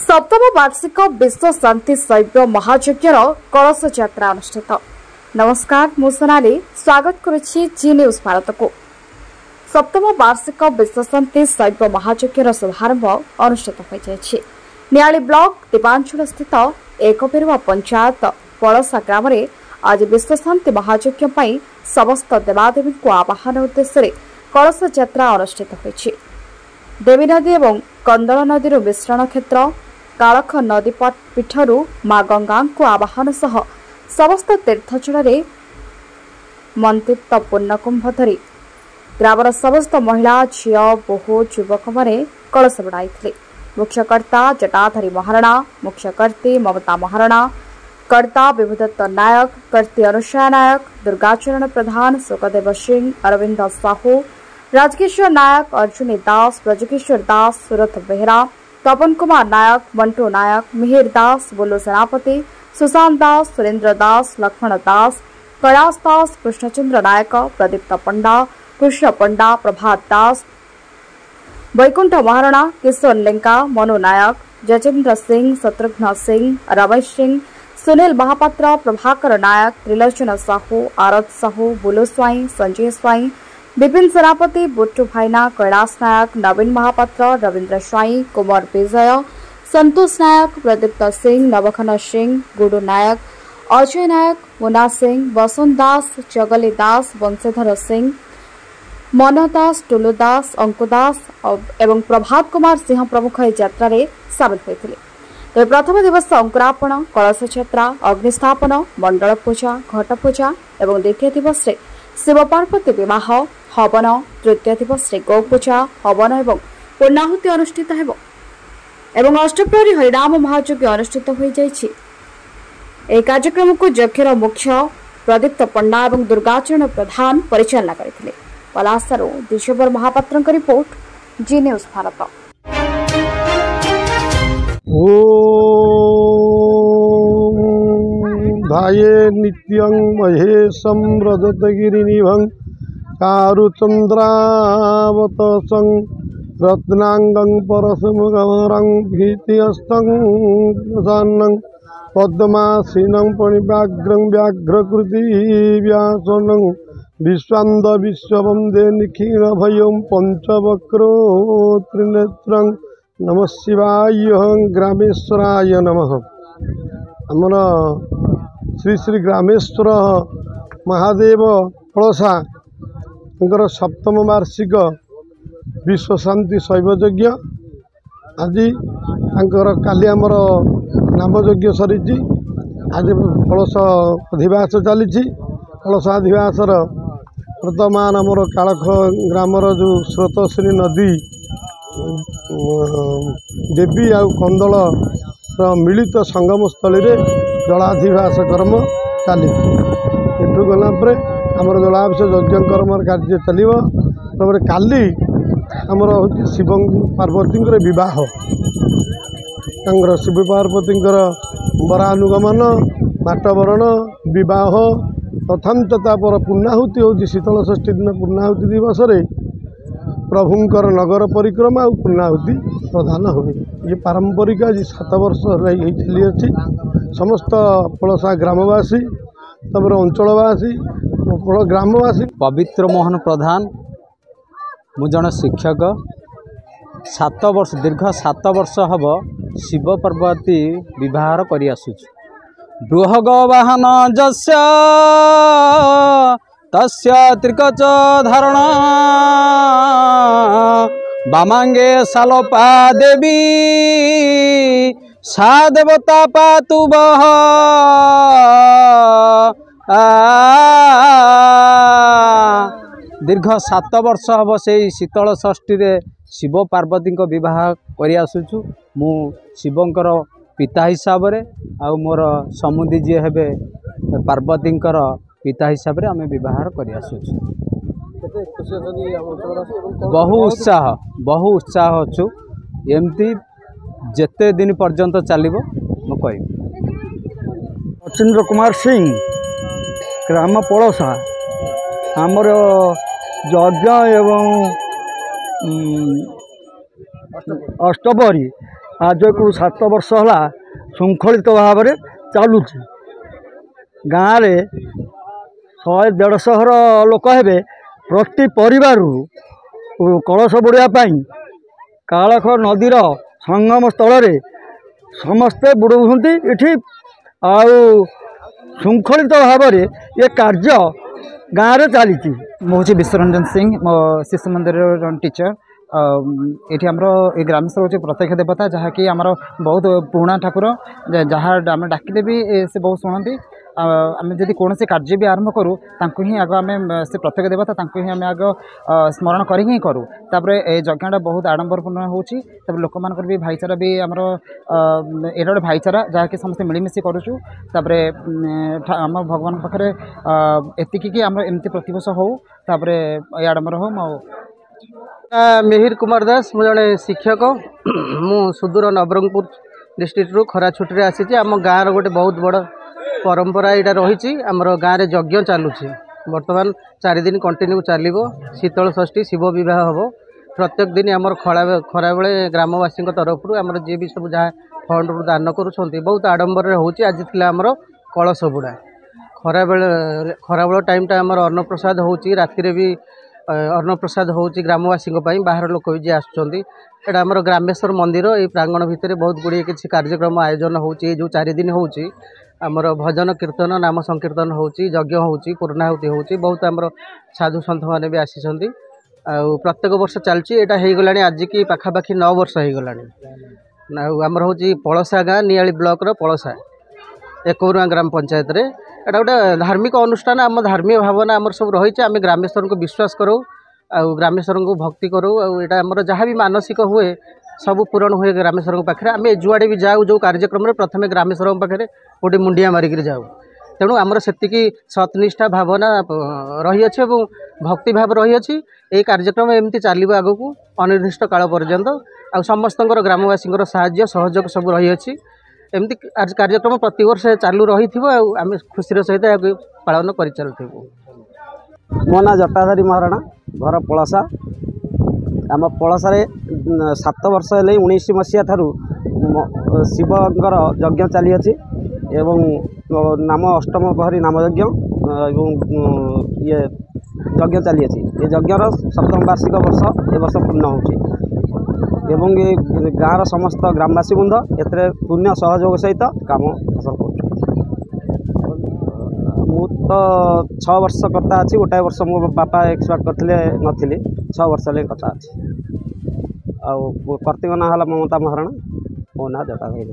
सप्तम वार्षिक विश्व शांति शैव महायज्ञर कलश यात्रा अनुष्ठित। नमस्कार, मु सोनाली स्वागत करुछि जी न्यूज भारत को। सप्तम वार्षिक विश्व शांति शैव महायज्ञर शुभारंभ अनुष्ठित हो जाइछि। नियाली ब्लॉक दिवांचल स्थित एकपेरुआ पंचायत पड़सा ग्राम में आज विश्व शांति महायज्ञ पई समस्त देवादेवी को आवाहन उद्देश्य कलश यात्रा अनुष्ठित होइछि। देवी नदी और कंदल नदी मिश्रण क्षेत्र कालख नदी पीठर माँ गंगा को आवाहन सह समस्त तीर्थचल मंत्रित पूर्णकुंभ धरी ग्रामर समस्त महिला झील बोहू युवक मैंने कलश बढ़ाई। मुख्यकर्ता जटाधारी महाराणा, मुख्यकर्ती ममता महाराणा, कर्ता विभुदत्त नायक, कर्ती अनुषा नायक, दुर्गाचरण प्रधान, सुखदेव सिंह, अरविंद साहू, राजकिशोर नायक, अर्जुनी दास, ब्रजकिशोर दास, सुरथ बेहरा, तपन कुमार नायक, मंटू नायक, मिहिर दास, बुल्लू सेनापति, सुशांत दास, सुरेंद्र दास, लक्ष्मण दास, कैलाश दास, कृष्णचंद्र नायक, प्रदीप्त पंडा, कृष्ण पंडा, प्रभात दास, वैकुंठ महाराणा, किशोर लेंका, मनु नायक, जयचंद्र सिंह, शत्रुघ्न सिंह, रमेश सिंह, सुनील महापात्र, प्रभाकर नायक, त्रिलोचन साहू, आरत साहू, बुलू स्वाई, संजय स्वाई, विपिन सेनापति, बुट्टू भाईना, कैलाश नायक, नवीन महापात्र, रविंद्र स्वाई, कुमार विजय, संतोष नायक, प्रदीप्त सिंह, नवखन सिंह, गुडू नायक, अजय नायक, मुना सिंह, वसंत दास, जगली दास, वंशीधर सिंह, मन दास, टुलू दास, अंकु दास एवं प्रभात कुमार सिंह प्रमुख यह यात्रा सामिल होते। तेज प्रथम दिवस अंकुरापण, कलश यात्रा, अग्निस्थापन, मंडल पूजा, घट पूजा और द्वितीय दिवस शिव पार्वती विवाह हवन, तृतीय दिवस गौ पूजा हवन और पूर्णाहुति अनुष्ठित हो एवं अष्टप्रहरी हरिनाम महायज्ञ अनुष्ठित हो जाइछि। यह कार्यक्रम को यज्ञर मुख्य प्रदीप्त पंडा और दुर्गाचरण प्रधान परिचालना करथिले। पलासारू दिशोबर महापात्र रिपोर्ट, जी न्यूज भारत। धाये नित्यं महेशं रजतगिरिनिभं चारुचन्द्रावतसं रत्नांगं परशुमगमरं भीतिहस्तं प्रसन्नं पद्मासीनं पणिव्याघ्रं व्याघ्रकृतिव्यासनं विश्वान्द विश्ववन्दे निखिलभयं पञ्चवक्रो त्रिनेत्रं नमः शिवाय ग्रामेश्वराय नमः। आमर श्री श्री ग्रामेश्वर महादेव पड़सा सप्तम वार्षिक विश्व शांति शैव यज्ञ आज काली आमर नाम यज्ञ सरी आज कलश अधिवास चली। कलश अधिवासर वर्तमान आमर कालख ग्रामर जो स्रोतश्री नदी देवी आ कंदल मिलित संगम स्थल जलाधिवास कर्म चली। एठू गलापर आमर जलाभिषेक यज्ञ कर्म कार्य चलो। काली आमर शिव पार्वती बह शिव पार्वती वरानुगमन बाटवरण बह तथापर पूर्णाहुति हूँ शीतल षष्ठी दिन पूर्णाहुति दिवस प्रभुंकर नगर परिक्रमा और पूर्णाहुति प्रदान हुए। ये पारंपरिक आज 7 वर्ष चली अच्छी। समस्त पड़सा ग्रामवासी तपर अंचलवासी ग्रामवासी पवित्र मोहन प्रधान मु जन शिक्षक 7 वर्ष दीर्घ 7 वर्ष हब शिव पार्वती विवाह करि आसुछु। बृहग वाहन जस्य तस्य त्रिकच धारणा बामांगे सालोपा देवी सा देवता पातु बह दीर्घ 7 वर्ष हम से शीतल षष्ठी रे शिव पार्वती विवाह करि आसुछु। मु शिवंकर पिता हिसाब रे आ मोर समुदी जी हेबे पार्वती पिता हिसाब रे आमे विवाह करि आसुछु। बहु उत्साह अच्छु। एमती जेते दिन पर्यंत चलिबो मु कहि। सचिंद्र कुमार सिंह ग्राम पड़सा आमर यज्ञ एवं अष्टपहरी आजकू 7 वर्ष है शृंखलित भाव में चलुची। गाँव में 100-150 लोक हे प्रति परिवार कलश बुड़ाई कालख नदीर संगम स्थल रे समस्ते बुड़ौती इठी शृंखलित भाव में ये कार्य गाँव में चली। मुझे विश्वरंजन सिंह मो शिशु मंदिर टीचर ये आमर ये ग्रामेश्वर हूँ प्रत्यक्ष देवता जहाँकि आमर बहुत पुराणा ठाकुर जहाँ आम डाकिले भी से बहुत शुणती। आम जदि कौन कार्य भी आरंभ करूँ ही आग आम से प्रत्यक्ष देवता ही आम आग स्मरण कर ही करूँ। तापर ये यज्ञटा बहुत आडंबरपूर्ण होची। लोक मान भी भाईचारा भी आमर एटा गोटे भाईचारा जहाँकि समस्त मिलमिशी करुचु। तापर आम भगवान पाखे एतिकी आम एमती प्रतिवर्ष हो तापर ये आडंबर हो। मो मिहिर कुमार दास मु जड़े शिक्षक मु सुदूर नवरंगपुर डिस्ट्रिक्ट रु खरा छुट्टी आसी। आम गाँव गोटे बहुत बड़ परंपरा यहाँ रही। आमर गाँव में यज्ञ चलुची बर्तमान 4 दिन कंटिन्यू चलो। शीतल षष्ठी शिव विवाह हम प्रत्येक दिन आमर खरा बेले ग्रामवासी तरफ आमर जी भी सब जहाँ फंड रु दान करुँच बहुत आडंबर होची। आज थी आमर कलश बुड़ा खरा बेल टाइम टा आमर अन्नप्रसाद होची। राति भी अन्नप्रसाद होची ग्रामवासी बाहर लोक भी जी आसुँच। एटा आमर ग्रामेश्वर मंदिर ये प्रांगण भितर बहुत गुड़िए किसी कार्यक्रम आयोजन होची। जो 4 दिन होची आमर भजन कीर्तन नाम संकीर्तन होची यज्ञ होची पूर्णाहुति होची। बहुत आमर साधु सन्थ मैंने भी आसी प्रत्येक वर्ष चलती। यहाँ हो गला आज की पाखापाखि 9 वर्ष हो गला। आमर हूँ पलसा गाँ नियाली ब्लॉक पलसा 1 ग्राम पंचायत रे एटा गोटे धार्मिक अनुष्ठान। आम धार्मिक भावना आमर सब रही। आम ग्रामेश्वर को विश्वास करूँ ग्रामेश्वर को भक्ति करूँ। यहाँ आमर जहाँ भी मानसिक हुए सब पूरण हुए ग्रामेश्वर पाखे। आम जुआड़े भी जाऊ जो कार्यक्रम में प्रथम ग्रामेश्वर पाखे गोटे मुंडिया मारिक जाऊ। तेणु आमर से सतनिष्ठा भावना रही अच्छे और भक्ति भाव रही अच्छी। ये कार्यक्रम एमती चलो आग को अनिर्दिष्ट काल पर्यंत आ समस्त ग्रामवासी साहाय्य सहयोग सब रही अच्छी। एमती आज कार्यक्रम प्रति वर्ष चालू रही आम खुशी सहित पालन कर चलू। मो ना जटाधारी महाराणा घर पलसा। आम पलसा 7 वर्ष है 19 मसीहा ठारू शिवंकर यज्ञ चली अच्छी एवं नाम अष्टम प्रहरी नाम यज्ञ ये यज्ञ चली अच्छी। ये यज्ञर 7म वार्षिक वर्ष ए वर्ष पूर्ण होउछि ये गाँव समस्त ग्रामवासी बृंद एथे पुण्य सहयोग सहित काम हासिल कर। मु तो 6 वर्ष करता अच्छी। गोटाए वर्ष मो बापा एक्सपायर करते नथिले 6 वर्ष ले कथा अच्छी। आ कर्तिक ना हला ममता महाराणा मो ना जटाधारी।